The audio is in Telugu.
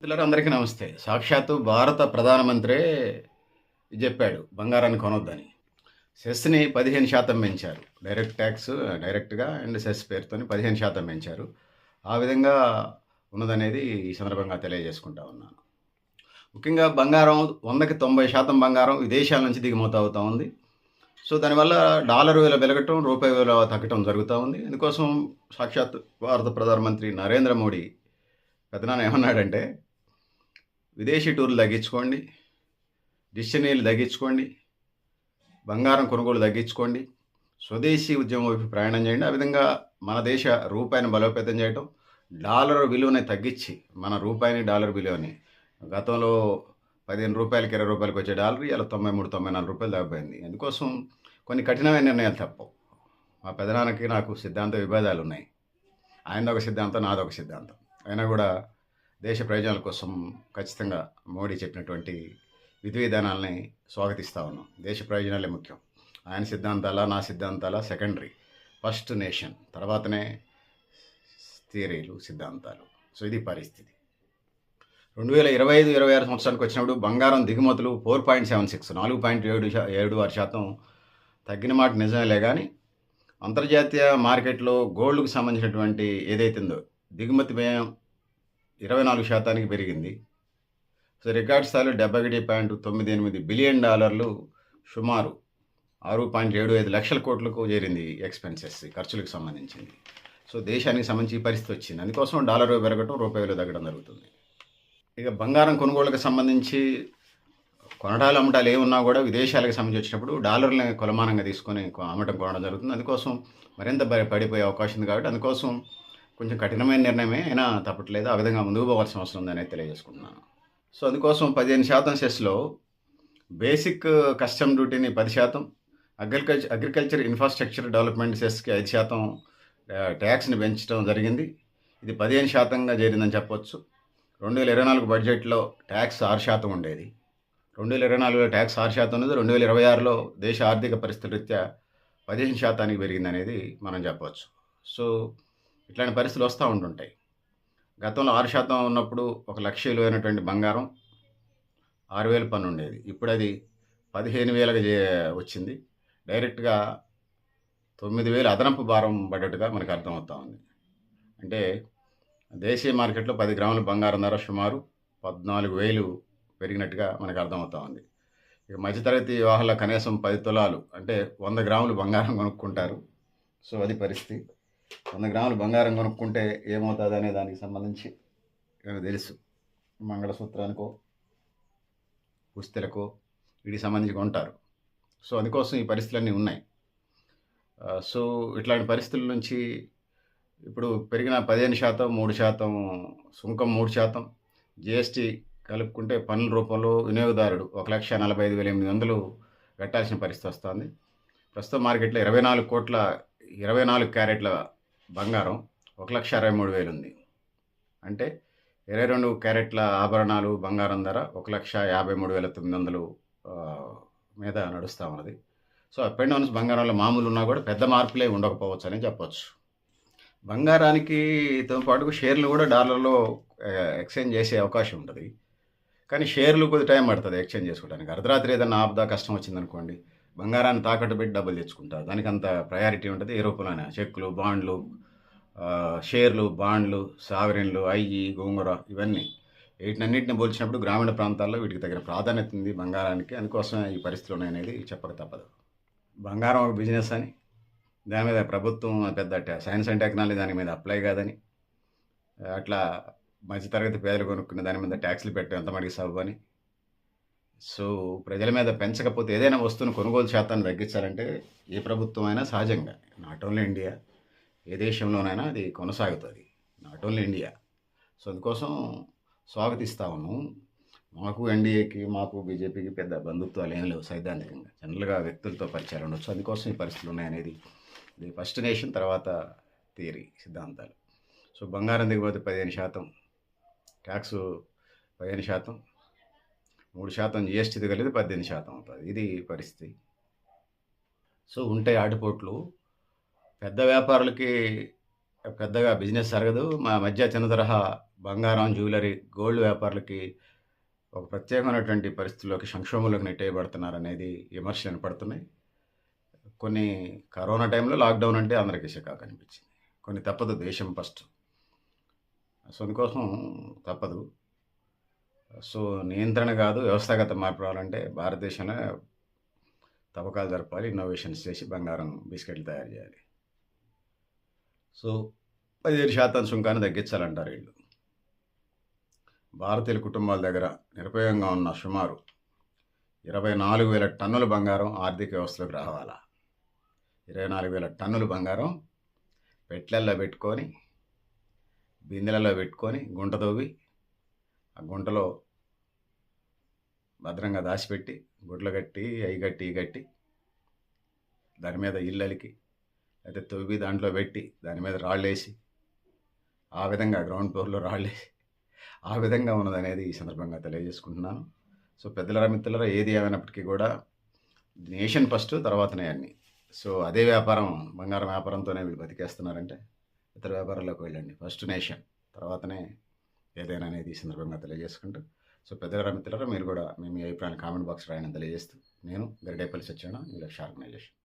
పిల్లలందరికీ నమస్తే. సాక్షాత్తు భారత ప్రధానమంత్రే ఇది జెప్పాడు బంగారాన్ని కొనొద్దని. సెస్‌ని 15% పెంచారు. డైరెక్ట్ టాక్స్ డైరెక్ట్‌గా అండ్ సెస్ పేరుతోని 15% పెంచారు. ఆ విధంగా ఉన్నదనేది ఈ సందర్భంగా తెలియజేసుకుంటా ఉన్నాను. ముఖ్యంగా బంగారం 100కి 90% బంగారం విదేశాల నుంచి దిగుమతి అవుతా ఉంది. సో, దానివల్ల డాలర్ విలువ పెరగటం, రూపాయి విలువ తగ్గటం జరుగుతా ఉంది. ఇందుకోసం సాక్షాత్తు భారత ప్రధానమంత్రి నరేంద్ర మోడీ పెద్దనాన్న ఏమన్నాడంటే, విదేశీ టూర్‌లు తగ్గించుకోండి, డిస్టినరీలు తగ్గించుకోండి, బంగారం కొనుగోలు తగ్గించుకోండి, స్వదేశీ ఉద్యమం వైపు ప్రయాణం చేయండి. ఆ విధంగా మన దేశ రూపాయిని బలోపేతం చేయటం, డాలర్ విలువని తగ్గించి, మన రూపాయిని, డాలర్ విలువని గతంలో రూ. 15కి రూ. 20కి వచ్చే డాలర్ ఇవాళ రూ. 93, రూ. 94 తగ్గిపోయింది. అందుకోసం కొన్ని కఠినమైన నిర్ణయాలు తప్పవు. మా పెదనాన్నకి నాకు సిద్ధాంత విభేదాలున్నాయి. ఆయనదొక సిద్ధాంతం, నాదొక సిద్ధాంతం. అయినా కూడా దేశ ప్రయోజనాల కోసం ఖచ్చితంగా మోడీ చెప్పినటువంటి విధి విధానాలని స్వాగతిస్తా ఉన్నాం. దేశ ప్రయోజనాలే ముఖ్యం. ఆయన సిద్ధాంతాల, నా సిద్ధాంతాల సెకండరీ. ఫస్ట్ నేషన్, తర్వాతనే థియరీలు, సిద్ధాంతాలు. సో, ఇది పరిస్థితి. 2025, 26 సంవత్సరానికి వచ్చినప్పుడు బంగారం దిగుమతులు 4.76 4.76% తగ్గిన మాట నిజమేలే కానీ, అంతర్జాతీయ మార్కెట్‌లో గోల్డ్‌కు సంబంధించినటువంటి ఏదైతుందో దిగుమతి వ్యయం 24% పెరిగింది. సో, రికార్డ్ స్థాయిలో $71.98 బిలియన్ సుమారు 6.75 లక్షల కోట్లకు చేరింది ఎక్స్‌పెన్సెస్ ఖర్చులకు సంబంధించింది. సో, దేశానికి సంబంధించి ఈ పరిస్థితి వచ్చింది. అందుకోసం డాలర్ విలువ పెరగటం, రూపాయి విలువ తగ్గడం జరుగుతుంది. ఇక బంగారం కొనుగోలుకు సంబంధించి కొనటాలు, అమ్మటాలు ఏమున్నా కూడా విదేశాలకు సంబంధించి వచ్చినప్పుడు డాలర్‌ని కొలమానంగా తీసుకొని అమ్మటం, కొనడం జరుగుతుంది. అందుకోసం మరింత పడిపోయే అవకాశం ఉంది కాబట్టి అందుకోసం కొంచెం కఠినమైన నిర్ణయమే అయినా తప్పట్లేదు. ఆ విధంగా ముందుకు పోవాల్సిన అవసరం ఉందనేది తెలియజేసుకుంటున్నాను. సో, అందుకోసం 15% సెస్‌లో బేసిక్ కస్టమ్ డ్యూటీని 10%, అగ్రికల్చర్ ఇన్‌ఫ్రాస్ట్రక్చర్ డెవలప్‌మెంట్ సెస్‌కి 5% ట్యాక్స్‌ని పెంచడం జరిగింది. ఇది 15%గా చేరిందని చెప్పొచ్చు. 2024 బడ్జెట్‌లో ట్యాక్స్ 6% ఉండేది. 2024లో ట్యాక్స్ 6% ఉన్నది. 2026లో దేశ ఆర్థిక పరిస్థితుల రీత్యా 15%కి పెరిగిందనేది మనం చెప్పొచ్చు. సో, ఇట్లాంటి పరిస్థితులు వస్తూ ఉంటుంటాయి. గతంలో 6% ఉన్నప్పుడు 1,00,000 విలువైనటువంటి బంగారం 6,000 పన్ను ఉండేది. ఇప్పుడు అది 15,000కి వచ్చింది. డైరెక్ట్‌గా 9,000 అదనపు భారం పడ్డట్టుగా మనకు అర్థమవుతా ఉంది. అంటే దేశీయ మార్కెట్‌లో 10 గ్రాముల బంగారం ధర సుమారు 14,000 పెరిగినట్టుగా మనకు అర్థమవుతా ఉంది. ఇక మధ్యతరగతి వివాహాల్లో కనీసం 10 తులాలు అంటే 100 గ్రాములు బంగారం కొనుక్కుంటారు. సో, అది పరిస్థితి. 100 గ్రాములు బంగారం కొనుక్కుంటే ఏమవుతుందనే దానికి సంబంధించి నాకు తెలుసు. మంగళసూత్రానికో, పుస్తెలకో వీటికి సంబంధించి కొంటారు. సో, అందుకోసం ఈ పరిస్థితులన్నీ ఉన్నాయి. సో, ఇట్లాంటి పరిస్థితుల నుంచి ఇప్పుడు పెరిగిన 15%, 3% సుంకం, 3% జీఎస్టీ కలుపుకుంటే పన్నుల రూపంలో వినియోగదారుడు 1,45,800 కట్టాల్సిన పరిస్థితి వస్తుంది. ప్రస్తుతం మార్కెట్‌లో 24 క్యారెట్ల బంగారం 1,63,000 ఉంది. అంటే 22 క్యారెట్ల ఆభరణాలు బంగారం ధర 1,53,900 మీద నడుస్తా ఉన్నది. సో, అప్ అండ్ డౌన్స్ బంగారంలో మామూలు ఉన్నా కూడా పెద్ద మార్పులే ఉండకపోవచ్చని చెప్పొచ్చు. బంగారానికితో పాటు షేర్లు కూడా డాలర్‌లో ఎక్స్‌చేంజ్ చేసే అవకాశం ఉంటది. కానీ షేర్లు కొద్దిగా టైం పడతది ఎక్స్‌చేంజ్ చేసుకోవడానికి. అర్ధరాత్రి ఏదన్నా ఆపద, కష్టం వచ్చిందనుకోండి, బంగారాన్ని తాకట్టు పెట్టి డబ్బులు తెచ్చుకుంటారు. దానికంత ప్రయారిటీ ఉంటది. ఏ రూపంలోనైనా చెక్కులు, బాండ్లు, షేర్లు, బాండ్లు, సావరీన్‌లు, గోంగూర ఇవన్నీ. వీటినన్నిటిని పోల్చినప్పుడు గ్రామీణ ప్రాంతాల్లో వీటికి తగిన ప్రాధాన్యత ఉంది బంగారానికి. అందుకోసమే ఈ పరిస్థితులు ఉన్నాయనేది చెప్పక తప్పదు. బంగారం ఒక బిజినెస్ అని, దాని మీద ప్రభుత్వం పెద్ద సైన్స్ అండ్ టెక్నాలజీ దాని మీద అప్లై కాదని, అట్లా మధ్యతరగతి పేదలు కొనుక్కునే దాని మీద ట్యాక్స్‌లు పెట్టడం ఎంత మటుకు సబబని. సో, ప్రజల మీద పెంచకపోతే ఏదైనా వస్తువుని కొనుగోలు శాతాన్ని తగ్గించాలంటే ఏ ప్రభుత్వం అయినా సహజంగా, నాట్ ఓన్లీ ఇండియా, ఏ దేశంలోనైనా అది కొనసాగుతది. Not only India. సో, అందుకోసం స్వాగతిస్తా ఉన్నాం. మాకు ఎన్‌డీఏకి, మాకు బీజేపీకి పెద్ద బంధుత్వాలు ఏం లేవు సైద్ధాంతికంగా. జనరల్‌గా వ్యక్తులతో పరిచయాలు ఉండొచ్చు. అందుకోసం ఈ పరిస్థితులు ఉన్నాయనేది ఇది ఫస్ట్ నేషన్, తర్వాత థియరీ, సిద్ధాంతాలు. సో, బంగారం దిగుమతి 15%, ట్యాక్సు 15%, 3% జీఎస్టీతో కలిపి 18% అవుతుంది. ఇది పరిస్థితి. సో, ఉంటాయి ఆటుపోట్లు. పెద్ద వ్యాపారులకి పెద్దగా బిజినెస్ జరగదు. మా మధ్య చిన్న తరహా బంగారం, జ్యువెలరీ, గోల్డ్ వ్యాపారులకి ఒక ప్రత్యేకమైనటువంటి పరిస్థితుల్లోకి, సంక్షోభంలోకి నెట్టేయబడుతున్నారనేది విమర్శలు వినపడుతున్నాయి. కొన్ని కరోనా టైంలో లాక్‌డౌన్ అంటే అందరికీ చికాకు అనిపించింది. కొన్ని తప్పదు, దేశం ఫస్ట్. సో, అందుకోసం తప్పదు. సో, నియంత్రణ కాదు, వ్యవస్థాగత మార్పు రావాలంటే భారతదేశంలో తవ్వకాలు జరపాలి, ఇన్నోవేషన్స్ చేసి బంగారం బిస్కెట్లు తయారు చేయాలి. సో, 15% సుంకాన్ని తగ్గించాలంటారు వీళ్ళు. భారతీయుల కుటుంబాల దగ్గర నిరుపయోగంగా ఉన్న సుమారు 24,000 టన్నుల బంగారం ఆర్థిక వ్యవస్థలోకి రావాలా. 24,000 టన్నుల బంగారం పెట్టెల్లో పెట్టుకొని, బిందెలలో పెట్టుకొని, గుంట తవ్వి, ఆ గుంటలో భద్రంగా దాచిపెట్టి, గుడ్లు కట్టి, అయి కట్టి, ఈ కట్టి, దాని మీద ఇల్లు అలికి, అయితే తవ్వి దాంట్లో పెట్టి, దాని మీద రాళ్ళేసి, ఆ విధంగా గ్రౌండ్ ఫ్లోర్‌లో రాళ్ళేసి, ఆ విధంగా ఉన్నదనేది ఈ సందర్భంగా తెలియజేసుకుంటున్నాను. సో, పెద్దలారా, మిత్రులారా, ఏది ఏమైనప్పటికీ కూడా నేషన్ ఫస్ట్, తర్వాతనే అన్నీ. సో, అదే వ్యాపారం, బంగారం వ్యాపారంతోనే వీళ్ళు బతికేస్తున్నారంటే ఇతర వ్యాపారాల్లోకి వెళ్ళండి. ఫస్ట్ నేషన్, తర్వాతనే ఏదైనా అనేది ఈ సందర్భంగా తెలియజేసుకుంటూ, సో, పెద్దలారా, మిత్రులారా, మీరు కూడా మీ అభిప్రాయాన్ని కామెంట్ బాక్స్ రాయని తెలియజేస్తూ, నేను గరిడేపల్లి సత్యనారాయణ, ఇంగ్లీష్ ఆర్గనైజేషన్.